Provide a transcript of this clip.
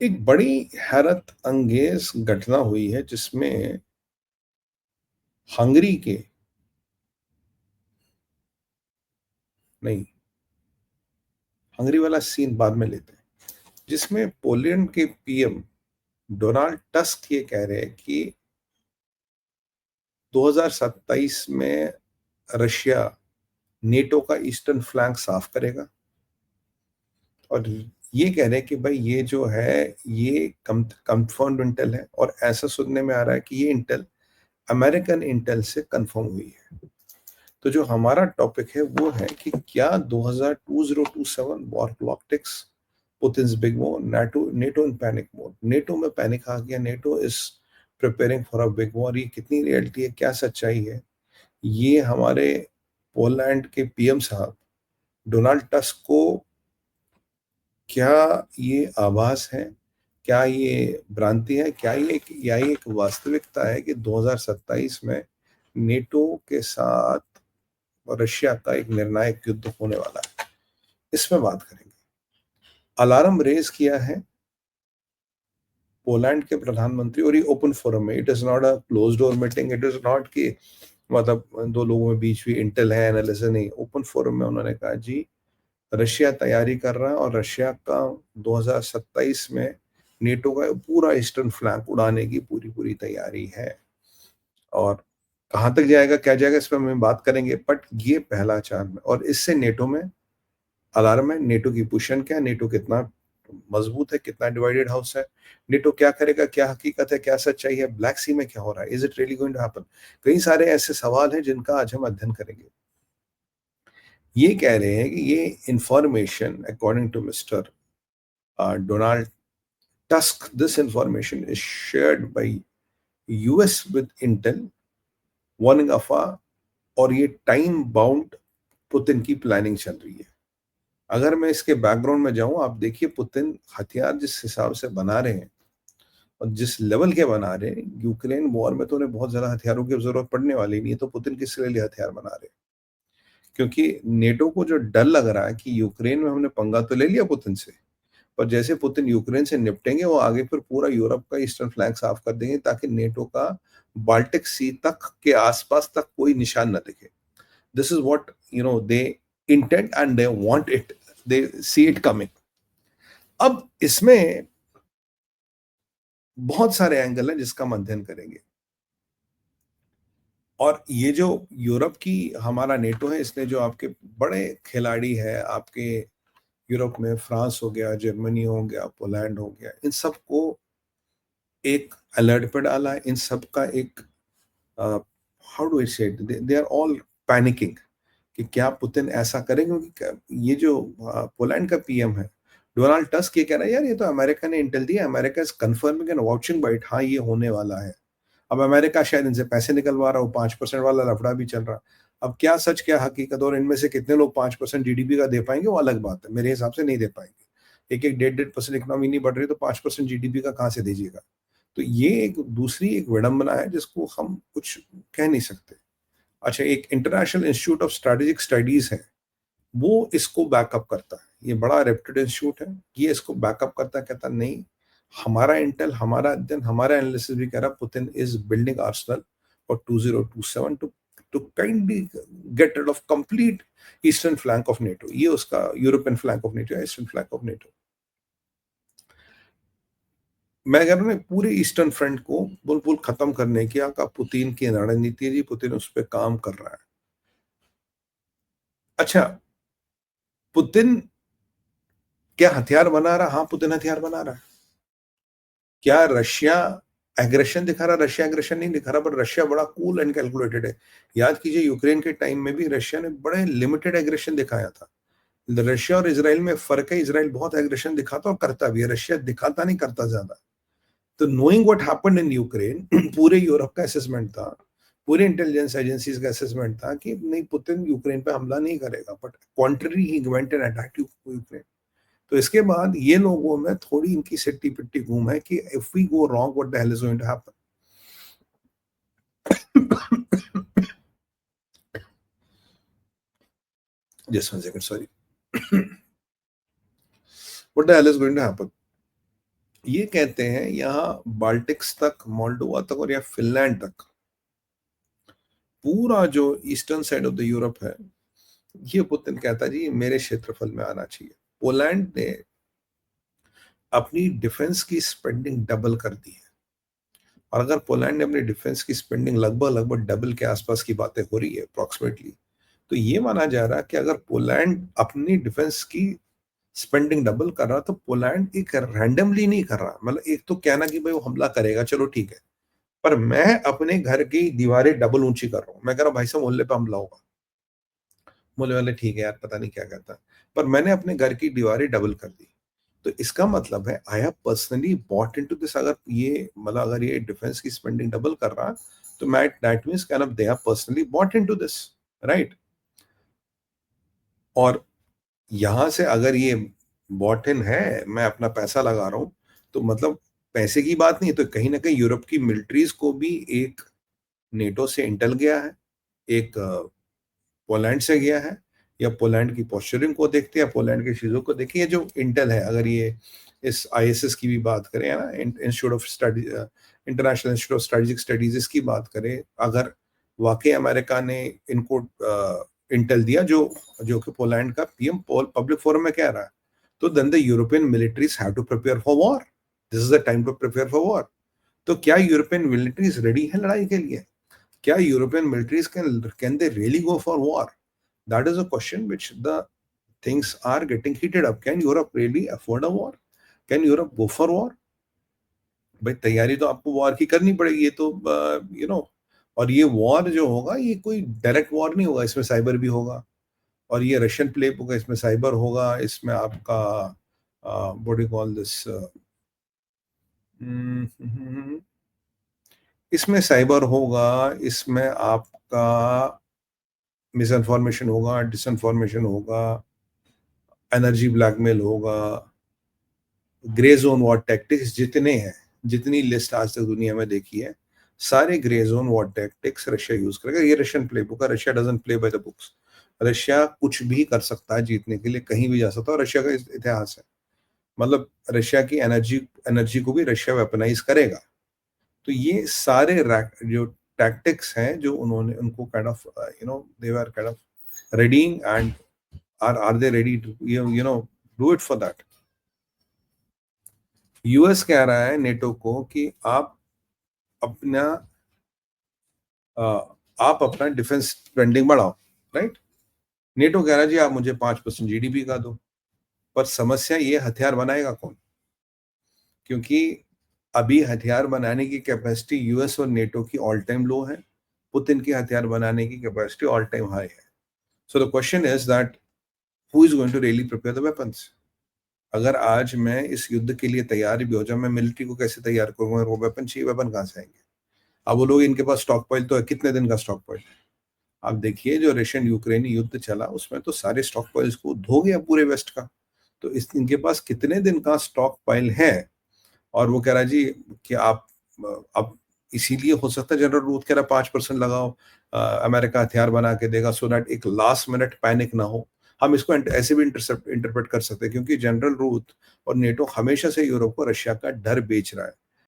एक बड़ी हैरत अंगेज घटना हुई है जिसमें हंगरी के नहीं, हंगरी वाला सीन बाद में लेते हैं। जिसमें पोलैंड के पीएम डोनाल्ड टस्क ये कह रहे हैं कि 2027 में रशिया नेटो का ईस्टर्न फ्लैंक साफ करेगा और ये कह रहे हैं कि भाई ये जो है ये कंफर्म्ड इंटेल है और ऐसा सुनने में आ रहा है कि ये इंटेल अमेरिकन इंटेल से कंफर्म हुई है। तो जो हमारा टॉपिक है वो है कि क्या 2027 war clock ticks, Putin's big war, NATO in panic mode, NATO में पैनिक आ गया, NATO is preparing for a big war. ये कितनी रियलिटी है, क्या सच्चाई है, ये हमारे पोलैंड के पीएम साहब डोनाल्ड टस्क को क्या ये आभास है, क्या ये भ्रांति है, क्या ये एक वास्तविकता है कि 2027 में नेटो के साथ रशिया का एक निर्णायक युद्ध होने वाला है। इसमें बात करेंगे। अलार्म रेज किया है पोलैंड के प्रधानमंत्री और ये ओपन फोरम में, it is not a close door meeting, it is not कि मतलब दो लोगों में बीच भी इंटेल है एनालिसिस, नहीं, ओपन फोरम में उन्होंने कहा जी रशिया तैयारी कर रहा है और रशिया का 2027 में नेटो का पूरा ईस्टर्न फ्लैंक उड़ाने की पूरी पूरी तैयारी है। और कहाँ तक जाएगा क्या जाएगा इस पर हम बात करेंगे, बट ये पहला चार्म है और इससे नेटो में अलार्म है। नेटो की पोजीशन क्या है, नेटो कितना मजबूत है, कितना डिवाइडेड हाउस है, नेटो क्या करेगा, क्या हकीकत है, क्या सच्चाई है, ब्लैक सी में क्या हो रहा है, is it really going to happen. कई सारे ऐसे सवाल हैं जिनका आज हम अध्ययन करेंगे। ये कह रहे हैं कि ये information according to mister Donald Tusk, this information is shared by US with intel, warning अफा, और ये टाइम बाउंड पुतिन की प्लानिंग चल रही है। अगर मैं इसके बैकग्राउंड में जाऊं, आप देखिए पुतिन हथियार जिस हिसाब से बना रहे हैं और जिस लेवल के बना रहे हैं, यूक्रेन वॉर में तो उन्हें बहुत ज्यादा हथियारों की जरूरत पड़ने वाली नहीं है, तो पुतिन किस लिए हथियार बना रहे हैं? क्योंकि नेटो को जो डर लग रहा है कि यूक्रेन में हमने पंगा तो ले लिया पुतिन से, पर जैसे पुतिन यूक्रेन से निपटेंगे वो आगे फिर पूरा यूरोप का ईस्टर्न फ्लैंक साफ कर देंगे ताकि नेटो का बाल्टिक सी तक के आसपास तक कोई निशान न दिखे। This is what they intent and they want it, they see it coming. अब इसमें बहुत सारे एंगल हैं जिसका हम अध्ययन करेंगे। और ये जो यूरोप की हमारा नेटो है, इसने जो आपके बड़े खिलाड़ी है आपके यूरोप में, फ्रांस हो गया, जर्मनी हो गया, पोलैंड हो गया, इन सबको एक अलर्ट पे डाला है। इन सब का एक how do I say it, they are all panicking कि क्या पुतिन ऐसा करेंगे, क्योंकि ये जो पोलैंड का पीएम है डोनाल्ड टस्क, ये कह रहा है यार ये तो अमेरिका ने इंटेल दिया, America is confirming and vouching bite, हाँ ये होने वाला है। अब अमेरिका शायद इनसे पैसे निकलवा रहा हो, 5% वाला लफड़ा भी चल रहा। अब क्या सच क्या हकीकत और इनमें से कितने लोग 5% जीडीपी का दे पाएंगे वो अलग बात है, मेरे हिसाब से नहीं दे पाएंगे। एक एक 1.5% इकोनॉमी नहीं बढ़ रही तो 5% जीडीपी का कहाँ से दीजिएगा। तो ये एक दूसरी एक विडंबना है जिसको हम कुछ कह नहीं सकते। अच्छा, एक international institute of strategic studies है, वो इसको बैकअप करता है, ये बड़ा रेप्यूटेड इंस्टीट्यूट है, ये इसको बैकअप करता है, कहता नहीं हमारा इंटेल, हमारा अध्ययन, हमारा एनालिसिस भी कह रहा Putin is building arsenal for 2027 to kindly get rid of complete eastern flank of NATO. ये उसका European flank of NATO, eastern flank of NATO. मैं कह रहा हूँ पूरे ईस्टर्न फ्रंट को बिल्कुल खत्म करने की का पुतिन की रणनीति है जी, पुतिन उस पर काम कर रहा है। अच्छा, पुतिन क्या हथियार बना रहा? हाँ, पुतिन हथियार बना रहा है। क्या रशिया एग्रेशन दिखा रहा? रशिया एग्रेशन नहीं दिखा रहा, पर रशिया बड़ा कूल एंड कैलकुलेटेड है। याद कीजिए यूक्रेन के टाइम में भी रशिया ने बड़े लिमिटेड एग्रेशन दिखाया था। रशिया और इसराइल में फर्क है, इसराइल बहुत एग्रेशन दिखाता और करता भी है, रशिया दिखाता नहीं, करता ज्यादा। तो knowing what happened in Ukraine, पूरे यूरोप का असेसमेंट था, पूरे इंटेलिजेंस एजेंसीज का असेसमेंट था कि नहीं पुतिन यूक्रेन पे हमला नहीं करेगा, but contrary he went and attacked Ukraine. तो इसके बाद ये लोगों में थोड़ी इनकी सिट्टी पिट्टी घूम है कि if we go wrong what the hell is going to happen. Just one second, sorry. What the hell is going to happen. ये कहते हैं यहाँ बाल्टिक्स तक, मोल्डोवा तक और या फिनलैंड तक, पूरा जो eastern side of the Europe है, ये पुतिन कहता है जी मेरे क्षेत्रफल में आना चाहिए। पोलैंड ने अपनी डिफेंस की स्पेंडिंग डबल कर दी है, और अगर पोलैंड ने अपनी डिफेंस की स्पेंडिंग लगभग लगभग डबल के आसपास की बातें हो रही है अप्रोक्सीमेटली, तो ये माना जा रहा है कि अगर पोलैंड अपनी डिफेंस की स्पेंडिंग डबल कर रहा, तो पोलैंड एक रैंडमली नहीं कर रहा। मतलब एक तो कहना कि भाई वो हमला करेगा, चलो ठीक है, पर मैं अपने घर की दीवारें डबल ऊंची कर रहा हूँ। मैं कह रहा हूँ भाई साहब मोहल्ले पे हमला होगा, मोहल्ले वाले ठीक है यार पता नहीं क्या कहता है, पर मैंने अपने घर की दीवारें डबल कर दी। तो इसका मतलब है I have personally bought into this. अगर ये मतलब अगर ये डिफेंस की स्पेंडिंग डबल कर रहा, तो मैं that means kind of they have personally bought into this, right. और यहां से अगर ये बॉट इन है, मैं अपना पैसा लगा रहा हूं, तो मतलब पैसे की बात नहीं, तो कहीं ना कहीं यूरोप की मिलिट्रीज को भी एक नेटो से इंटेल गया है, एक पोलैंड से गया है, या पोलैंड की पोस्चरिंग को देखते हैं, या पोलैंड की चीज़ों को देखिए। जो इंटेल है, अगर ये इस आईएसएस की भी बात करें, है ना, institute of study, international institute of strategic studies, इसकी बात करें, अगर वाकई अमेरिका ने इनको इंटेल दिया, जो जो कि पोलैंड का पीएम पब्लिक फोरम में कह रहा है, तो then the European militaries have to prepare for war. This is the time to prepare for war. तो क्या यूरोपियन मिलिट्रीज रेडी है लड़ाई के लिए? क्या European militaries can they really go for war? That is a question which the things are getting heated up. Can Europe really afford a war? Can Europe go for war? भाई तैयारी तो आपको war की करनी पड़ेगी, ये तो और ये वॉर जो होगा, ये कोई डायरेक्ट वॉर नहीं होगा, इसमें साइबर भी होगा, और ये रशियन प्ले होगा, इसमें साइबर होगा, इसमें आपका what do you call this, इसमें साइबर होगा, इसमें आपका मिस इन्फॉर्मेशन होगा, डिसइन्फॉर्मेशन होगा, एनर्जी ब्लैकमेल होगा, ग्रे जोन वॉर टैक्टिक्स जितने हैं, जितनी लिस्ट आज तक दुनिया में देखी है, सारे grey zone war tactics Russia use करेगा। ये रशियन प्ले बुक है, Russia doesn't play by the books. Russia कुछ भी कर सकता है जीतने के लिए, कहीं भी जा सकता है, और रशिया का इतिहास है। मतलब रशिया की एनर्जी एनर्जी को भी रशिया वेपनाइज करेगा। तो ये सारे जो टैक्टिक्स हैं, जो उन्होंने उनको kind of they were kind of readying, and are they ready to do it for that. US कह रहा है नेटो को कि अपना अ, आप अपना डिफेंस स्पेंडिंग बढ़ाओ, राइट। नेटो कह रहा है जी आप मुझे 5% जीडीपी का दो, पर समस्या ये हथियार बनाएगा कौन? क्योंकि अभी हथियार बनाने की कैपेसिटी यूएस और नेटो की ऑल टाइम लो है, पुतिन की हथियार बनाने की कैपेसिटी ऑल टाइम हाई है। So the question is that who is going to really prepare the weapons? अगर आज मैं इस युद्ध के लिए तैयार भी हो जाऊं, मैं मिलिट्री को कैसे तैयार करूंगा? वो वेपन चाहिए, वेपन कहां से आएंगे? अब वो लोग, इनके पास स्टॉक पॉइल तो है, कितने दिन का स्टॉक पॉइल है? आप देखिए जो रशियन यूक्रेनी युद्ध चला, उसमें तो सारे स्टॉक पॉइल्स को धो गया पूरे वेस्ट का। तो इस इनके पास कितने दिन का स्टॉक पॉइल है? और वो कह रहा है जी कि आप अब इसीलिए हो सकता है जनरल रूथ कह रहा 5% लगाओ, अमेरिका हथियार बना के देगा, सो दैट एक लास्ट मिनट पैनिक ना हो। हम इसको ऐसे भी इंटरप्रेट कर सकते हैं, क्योंकि जनरल रूथ और नेटो हमेशा से यूरोप को रशिया का डर बेच रहा है।